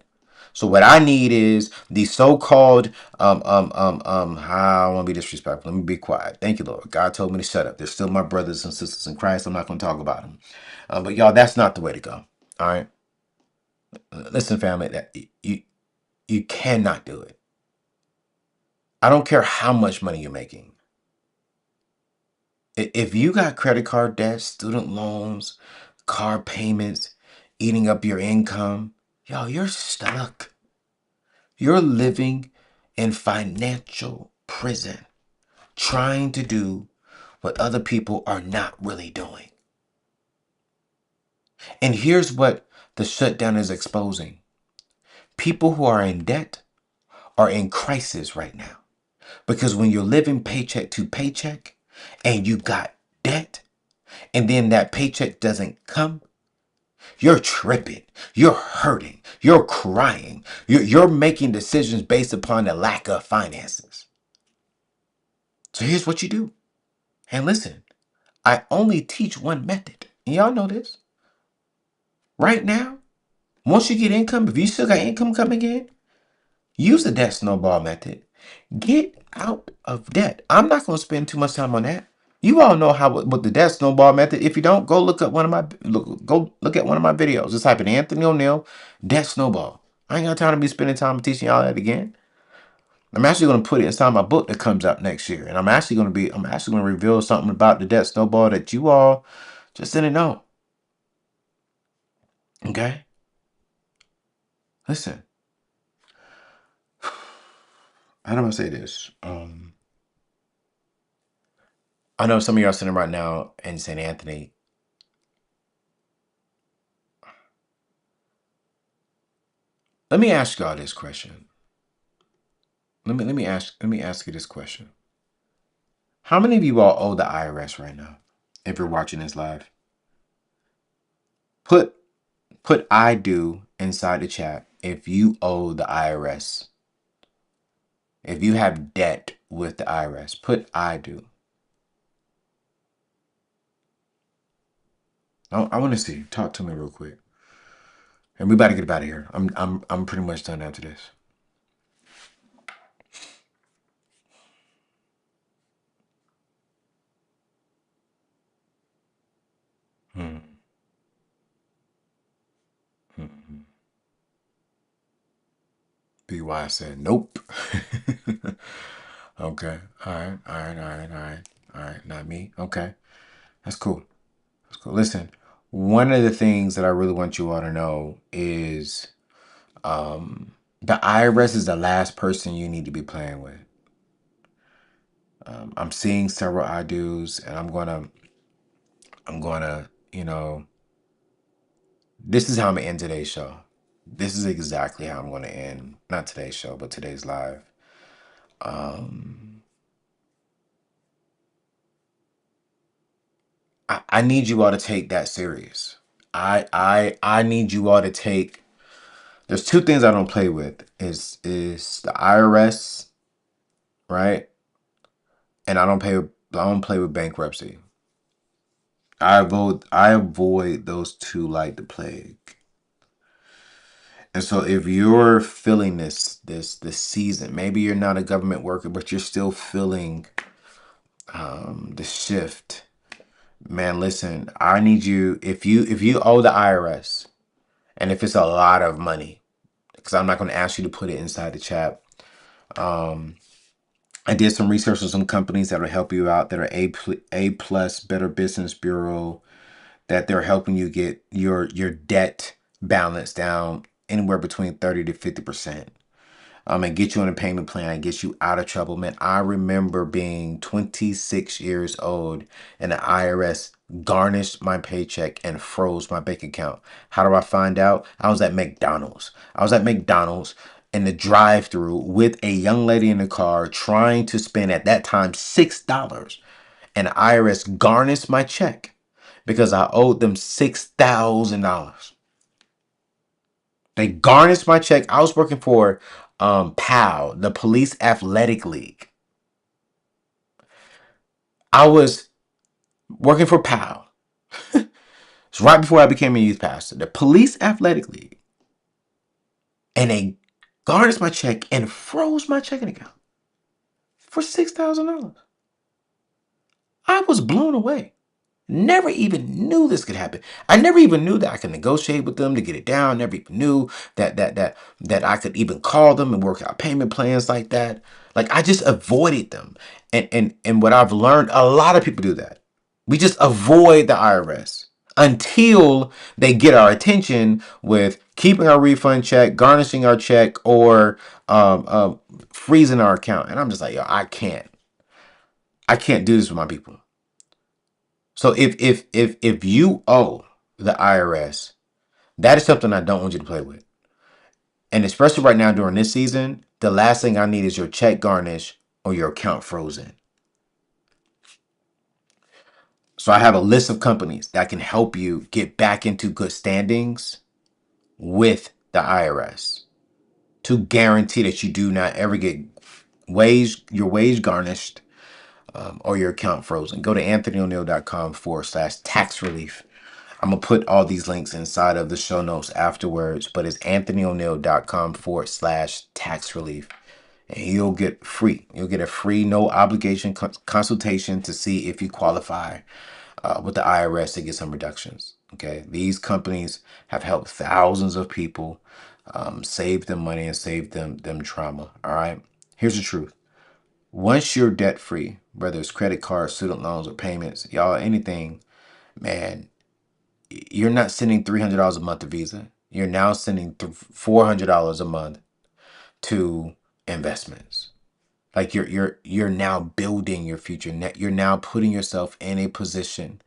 So what I need is the so-called I don't want to be disrespectful. Let me be quiet. Thank you, Lord. God told me to shut up. They're still my brothers and sisters in Christ. I'm not going to talk about them. But y'all, that's not the way to go. All right. Listen, family, that you cannot do it. I don't care how much money you're making. If you got credit card debt, student loans, car payments, eating up your income, yo, you're stuck. You're living in financial prison, trying to do what other people are not really doing. And here's what the shutdown is exposing. People who are in debt are in crisis right now. Because when you're living paycheck to paycheck and you got debt and then that paycheck doesn't come, you're tripping, you're hurting, you're crying, you're making decisions based upon the lack of finances. So here's what you do. And listen, I only teach one method. And y'all know this. Right now, once you get income, if you still got income coming in, use the debt snowball method. Get out of debt. I'm not going to spend too much time on that. You all know how what the debt snowball method. If you don't, go look at one of my videos. Just type in Anthony Oneal debt snowball. I ain't got time to be spending time teaching y'all that again. I'm actually going to put it inside my book that comes out next year, and I'm actually going to reveal something about the debt snowball that you all just didn't know. Okay, listen. How do I say this? I know some of y'all are sitting right now and saying, Anthony, let me ask y'all this question. Let me ask you this question. How many of you all owe the IRS right now? If you're watching this live, put put I do inside the chat if you owe the IRS. If you have debt with the IRS, put I do. I want to see. Talk to me real quick. And we about to get out of here. I'm pretty much done after this. Hmm. Hmm. BY said nope. Okay. All right. All right. All right. All right. All right. Not me. Okay. That's cool. That's cool. Listen, one of the things that I really want you all to know is the IRS is the last person you need to be playing with. I'm seeing several I do's, and I'm gonna, this is how I'm gonna end today's show. This is exactly how I'm gonna end, not today's show, but today's live. Um, I need you all to take that serious. I need you all to take. There's two things I don't play with. Is the IRS, right? And I don't play with bankruptcy. I avoid those two like the plague. And so if you're feeling this season, maybe you're not a government worker, but you're still feeling the shift. Man, listen, I need you if you owe the IRS, and if it's a lot of money, because I'm not going to ask you to put it inside the chat. Um, I did some research on some companies that will help you out that are A plus Better Business Bureau, that they're helping you get your debt balance down anywhere between 30 to 50%. And get you on a payment plan and get you out of trouble. Man, I remember being 26 years old and the IRS garnished my paycheck and froze my bank account. How do I find out? I was at McDonald's. I was at McDonald's in the drive-through with a young lady in the car trying to spend at that time $6. And the IRS garnished my check because I owed them $6,000. They garnished my check. I was working for PAL, the Police Athletic League. I was working for PAL. It's right before I became a youth pastor. The Police Athletic League. And they garnished my check and froze my checking account for $6,000. I was blown away. Never even knew this could happen. I never even knew that I could negotiate with them to get it down. Never even knew that I could even call them and work out payment plans like that. Like I just avoided them. And what I've learned, a lot of people do that. We just avoid the IRS until they get our attention with keeping our refund check, garnishing our check, or freezing our account. And I'm just like, yo, I can't do this with my people. So if you owe the IRS, that is something I don't want you to play with. And especially right now during this season, the last thing I need is your check garnish or your account frozen. So I have a list of companies that can help you get back into good standings with the IRS to guarantee that you do not ever get your wage garnished or your account frozen. Go to anthonyoneal.com/tax relief. I'm going to put all these links inside of the show notes afterwards, but it's anthonyoneal.com/tax relief. And you'll get a free, no obligation consultation to see if you qualify with the IRS to get some reductions. Okay. These companies have helped thousands of people save them money and save them trauma. All right. Here's the truth. Once you're debt free, whether it's credit cards, student loans, or payments, y'all, anything, man, you're not sending $300 a month to Visa. You're now sending $400 a month to investments. Like you're now building your future. You're now putting yourself in a position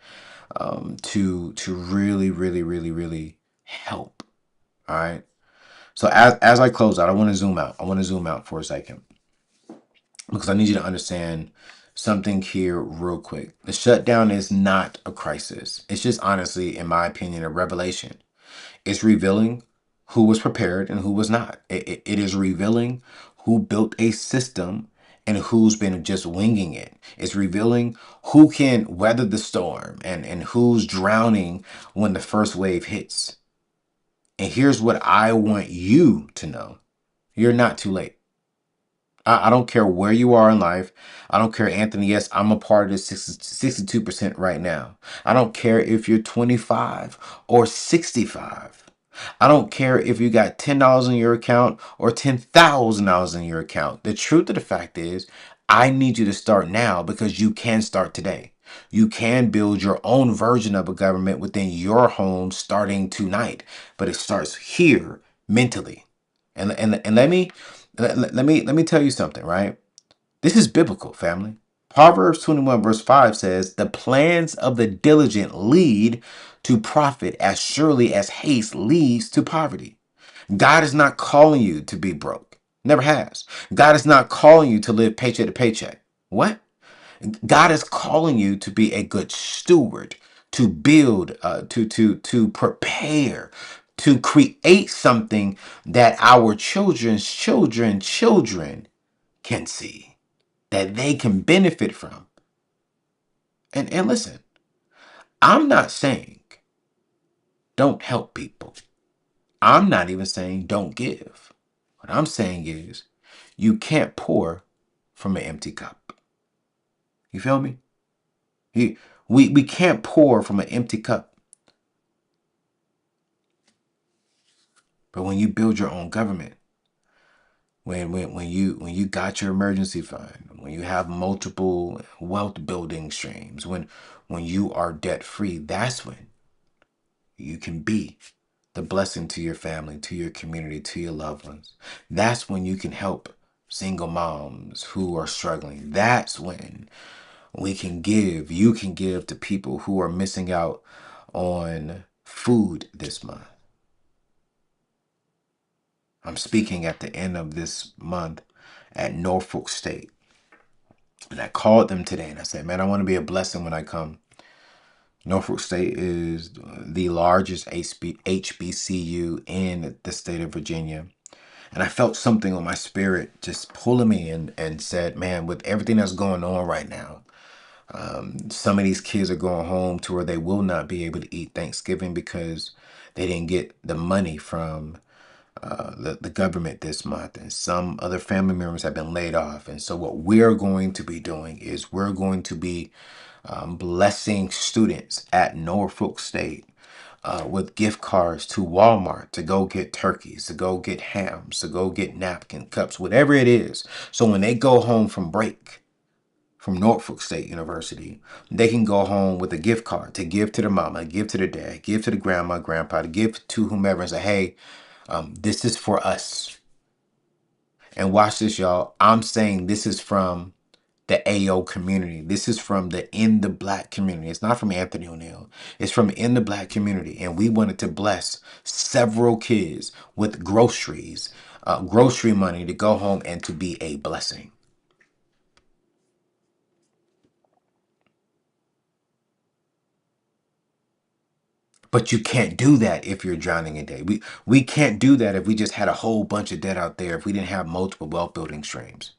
to really, really, really, really help. All right. So as I close out, I want to zoom out. I want to zoom out for a second because I need you to understand something here real quick. The shutdown is not a crisis. It's just honestly, in my opinion, a revelation. It's revealing who was prepared and who was not. It is revealing who built a system and who's been just winging it. It's revealing who can weather the storm and who's drowning when the first wave hits. And here's what I want you to know. You're not too late. I don't care where you are in life. I don't care, Anthony. Yes, I'm a part of this 62% right now. I don't care if you're 25 or 65. I don't care if you got $10 in your account or $10,000 in your account. The truth of the fact is, I need you to start now because you can start today. You can build your own version of a government within your home starting tonight, but it starts here mentally. And let me tell you something, right? This is biblical, family. Proverbs 21 verse 5 says, "The plans of the diligent lead to profit as surely as haste leads to poverty." God is not calling you to be broke. Never has. God is not calling you to live paycheck to paycheck. What? God is calling you to be a good steward, to build, to prepare, to create something that our children can see, that they can benefit from. And listen, I'm not saying don't help people. I'm not even saying don't give. What I'm saying is you can't pour from an empty cup. You feel me? You, we can't pour from an empty cup. But when you build your own government, when you got your emergency fund, when you have multiple wealth building streams, when you are debt free, that's when you can be the blessing to your family, to your community, to your loved ones. That's when you can help single moms who are struggling. That's when you can give to people who are missing out on food this month. I'm speaking at the end of this month at Norfolk State. And I called them today and I said, man, I want to be a blessing when I come. Norfolk State is the largest HBCU in the state of Virginia. And I felt something on my spirit just pulling me in and said, man, with everything that's going on right now, some of these kids are going home to where they will not be able to eat Thanksgiving because they didn't get the money from the government this month, and some other family members have been laid off. And so what we're going to be doing is we're going to be blessing students at Norfolk State with gift cards to Walmart to go get turkeys, to go get hams, to go get napkin cups, whatever it is. So when they go home from break from Norfolk State University, they can go home with a gift card to give to the mama, give to the dad, give to the grandma, grandpa, to give to whomever and say, hey, this is for us. And watch this, y'all. I'm saying this is from the AO community. This is from the In the Black community. It's not from Anthony Oneal. It's from In the Black community. And we wanted to bless several kids with groceries, grocery money to go home and to be a blessing. But you can't do that if you're drowning in debt. We can't do that if we just had a whole bunch of debt out there, if we didn't have multiple wealth building streams.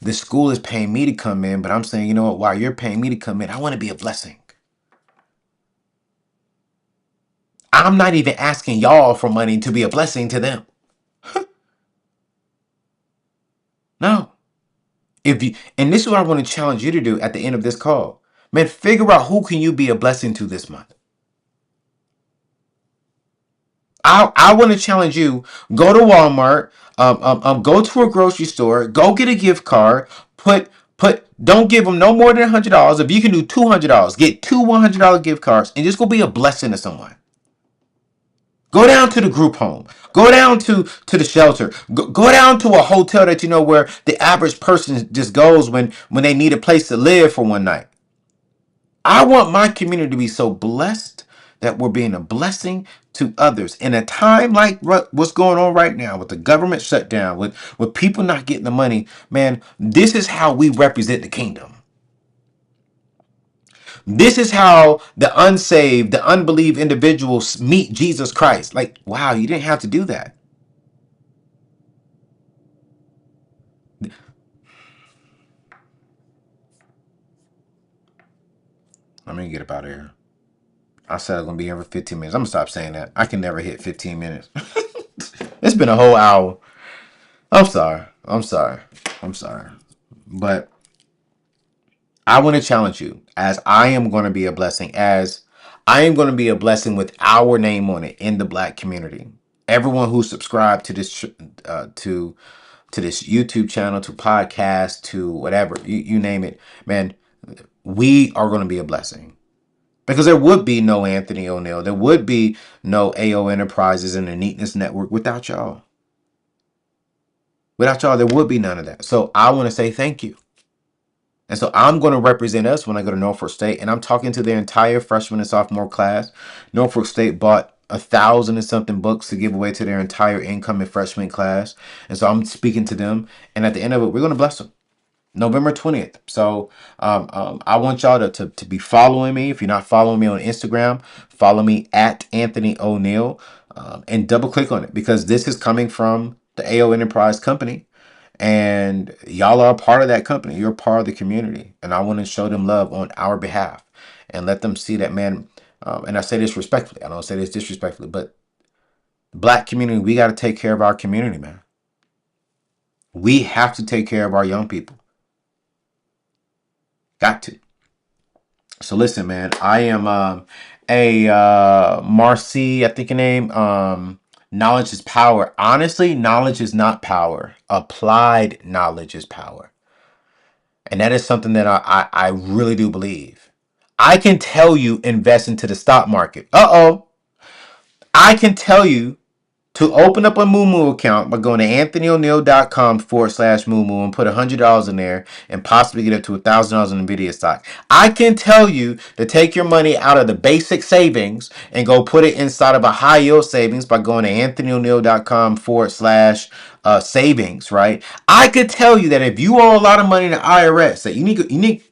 The school is paying me to come in, but I'm saying, you know what, while you're paying me to come in, I want to be a blessing. I'm not even asking y'all for money to be a blessing to them. No. If you and this is what I want to challenge you to do at the end of this call. Man, figure out who can you be a blessing to this month. I want to challenge you. Go to Walmart, go to a grocery store, go get a gift card, don't give them no more than $100. If you can do $200, get two $100 gift cards and just go be a blessing to someone. Go down to the group home. Go down to the shelter. Go down to a hotel that you know where the average person just goes when they need a place to live for one night. I want my community to be so blessed that we're being a blessing to others. In a time like what's going on right now with the government shutdown, with people not getting the money, man, this is how we represent the kingdom. This is how the unsaved, the unbelieved individuals meet Jesus Christ. Like, wow, you didn't have to do that. Let me get up out of here. I said I'm gonna be here for 15 minutes. I'm gonna stop saying that. I can never hit 15 minutes. It's been a whole hour. I'm sorry. I'm sorry. I'm sorry. But I want to challenge you, as I am going to be a blessing, as I am going to be a blessing with our name on it in the Black community. Everyone who subscribed to this to this YouTube channel, to podcast, to whatever you name it, man, we are going to be a blessing. Because there would be no Anthony Oneal, there would be no AO Enterprises and the Neatness Network without y'all. Without y'all, there would be none of that. So I want to say thank you. And so I'm going to represent us when I go to Norfolk State, and I'm talking to their entire freshman and sophomore class. Norfolk State bought 1,000 and something books to give away to their entire incoming freshman class. And so I'm speaking to them. And at the end of it, we're going to bless them. November 20th. So I want y'all to be following me. If you're not following me on Instagram, follow me at Anthony Oneal, and double click on it, because this is coming from the AO Enterprise company. And y'all are a part of that company. You're a part of the community. And I want to show them love on our behalf and let them see that, man. And I say this respectfully. I don't say this disrespectfully, but Black community, we got to take care of our community, man. We have to take care of our young people. Got to. So listen, man, I am Marcy, I think your name. Knowledge is power. Honestly, knowledge is not power. Applied knowledge is power. And that is something that I really do believe. I can tell you invest into the stock market. I can tell you to open up a Moomoo account by going to anthonyoneal.com/Moomoo and put $100 in there and possibly get up to $1,000 in Nvidia stock. I can tell you to take your money out of the basic savings and go put it inside of a high yield savings by going to anthonyoneal.com/savings, right? I could tell you that if you owe a lot of money to IRS, that you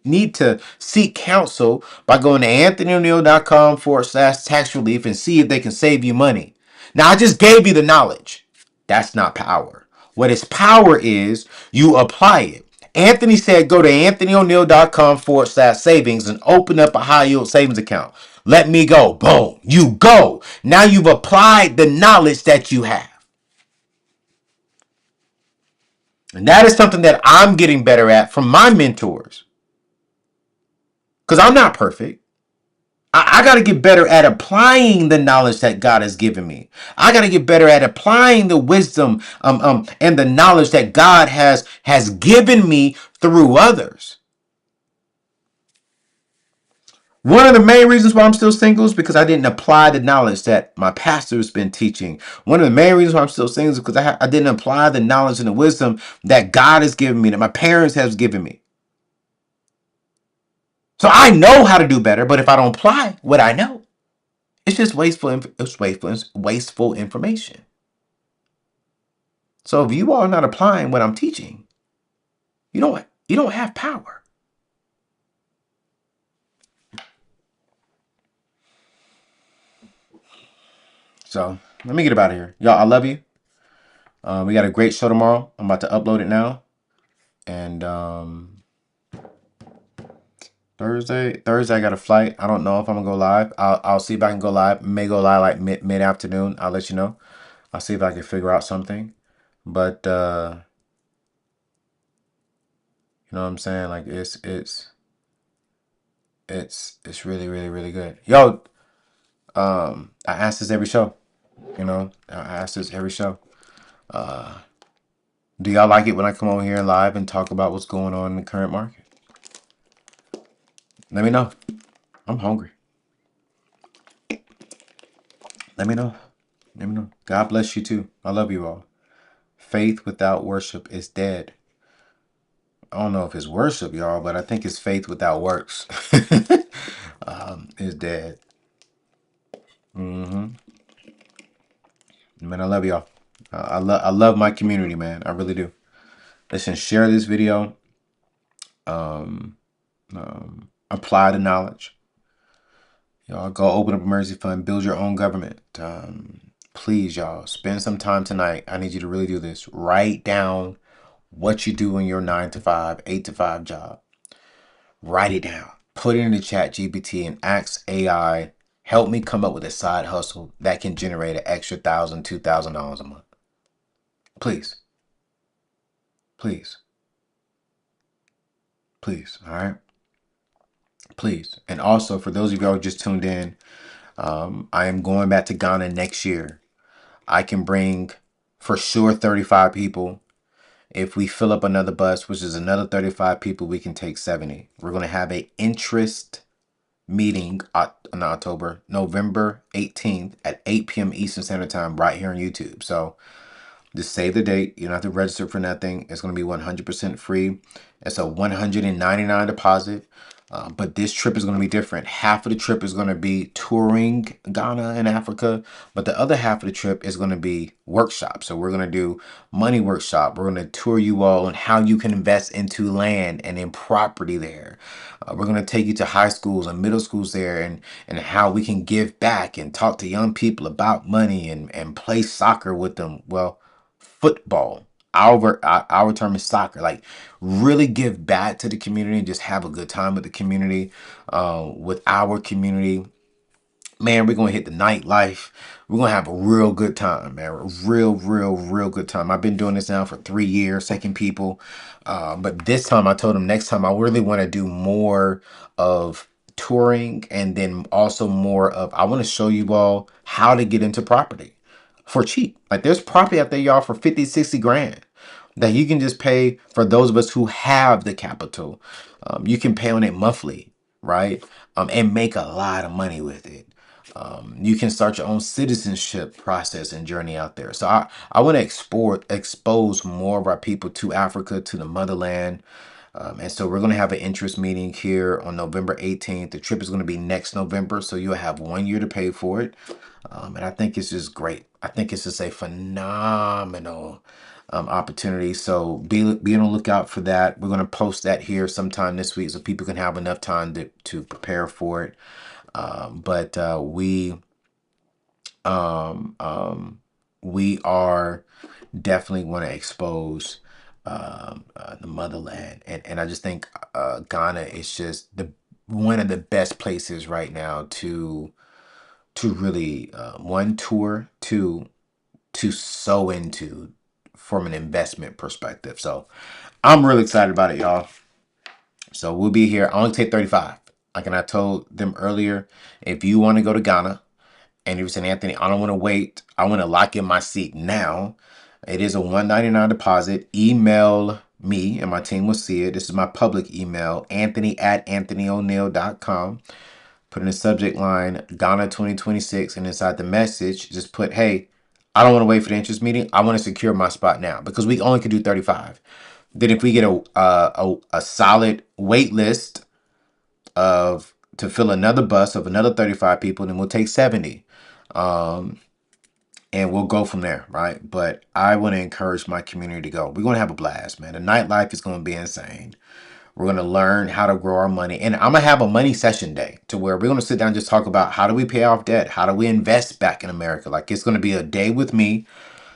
need to seek counsel by going to anthonyoneal.com/tax relief and see if they can save you money. Now, I just gave you the knowledge. That's not power. What is power is you apply it. Anthony said go to anthonyoneal.com/savings and open up a high yield savings account. Let me go. Boom. You go. Now you've applied the knowledge that you have. And that is something that I'm getting better at from my mentors. Because I'm not perfect. I got to get better at applying the knowledge that God has given me. I got to get better at applying the wisdom and the knowledge that God has given me through others. One of the main reasons why I'm still single is because I didn't apply the knowledge that my pastor's been teaching. One of the main reasons why I'm still single is because I didn't apply the knowledge and the wisdom that God has given me, that my parents have given me. So I know how to do better, but if I don't apply what I know, it's just wasteful information. So if you are not applying what I'm teaching, you don't have power. So let me get up out of here. Y'all, I love you. We got a great show tomorrow. I'm about to upload it now. And Thursday I got a flight. I don't know if I'm gonna go live. I'll see if I can go live. May go live like mid afternoon. I'll let you know. I'll see if I can figure out something. But you know what I'm saying? Like it's really, really, really good. Yo, I ask this every show. You know, I ask this every show. Do y'all like it when I come over here live and talk about what's going on in the current market? Let me know. I'm hungry. Let me know. Let me know. God bless you too. I love you all. Faith without worship is dead. I don't know if it's worship, y'all, but I think it's faith without works. Is dead. Man, I love y'all. I love my community, man. I really do. Listen, share this video. Apply the knowledge. Y'all go open up an emergency fund, build your own government. Please, y'all, spend some time tonight. I need you to really do this. Write down what you do in your 9 to 5, 8 to 5 job. Write it down. Put it in the chat GPT and ask AI, help me come up with a side hustle that can generate an extra $1,000, $2,000 a month. Please, please, please. All right. Please. And also, for those of y'all who just tuned in, I am going back to Ghana next year. I can bring for sure 35 people. If we fill up another bus, which is another 35 people, we can take 70. We're going to have a interest meeting in October, November 18th at 8 p.m. Eastern Standard Time right here on YouTube. So just save the date. You don't have to register for nothing. It's going to be 100% free. It's a $199 deposit. But this trip is going to be different. Half of the trip is going to be touring Ghana and Africa, but the other half of the trip is going to be workshops. So we're going to do money workshop. We're going to tour you all on how you can invest into land and in property there. We're going to take you to high schools and middle schools there, and how we can give back and talk to young people about money and play soccer with them. Well, football. Our term is soccer. Like, really give back to the community and just have a good time with the community, with our community. Man, we're gonna hit the nightlife. We're gonna have a real good time, man. A real good time. I've been doing this now for 3 years, taking people. But this time I told them next time I really want to do more of touring, and then also more of, I want to show you all how to get into property for cheap. Like, there's property out there, y'all, for 50, 60 grand that you can just pay. For those of us who have the capital, you can pay on it monthly, right? And make a lot of money with it. You can start your own citizenship process and journey out there. So I want to expose more of our people to Africa, to the motherland. And so we're going to have an interest meeting here on November 18th. The trip is going to be next November, so you'll have 1 year to pay for it. And I think it's just great. I think it's just a phenomenal opportunity. So be on the lookout for that. We're going to post that here sometime this week so people can have enough time to prepare for it. But we are definitely want to expose the motherland, and I just think Ghana is just the one of the best places right now to really one, tour, to sow into from an investment perspective. So I'm really excited about it, y'all. So we'll be here. I only take 35. Like, and I told them earlier, if you want to go to Ghana and you said, Anthony, I don't want to wait, I want to lock in my seat now, it is a $199 deposit. Email me and my team will see it. This is my public email, anthony@anthonyoneal.com. Put in the subject line, Ghana 2026, and inside the message, just put, hey, I don't want to wait for the interest meeting. I want to secure my spot now, because we only can do 35. Then if we get a solid wait list to fill another bus of another 35 people, then we'll take 70. And we'll go from there, right? But I want to encourage my community to go. We're going to have a blast, man. The nightlife is going to be insane. We're going to learn how to grow our money. And I'm going to have a money session day to where we're going to sit down and just talk about, how do we pay off debt? How do we invest back in America? Like, it's going to be a day with me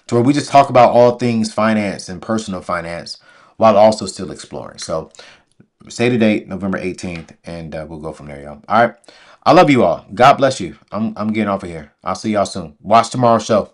to where we just talk about all things finance and personal finance while also still exploring. So say the date, November 18th, and we'll go from there, y'all. All right. I love you all. God bless you. I'm getting off of here. I'll see y'all soon. Watch tomorrow's show.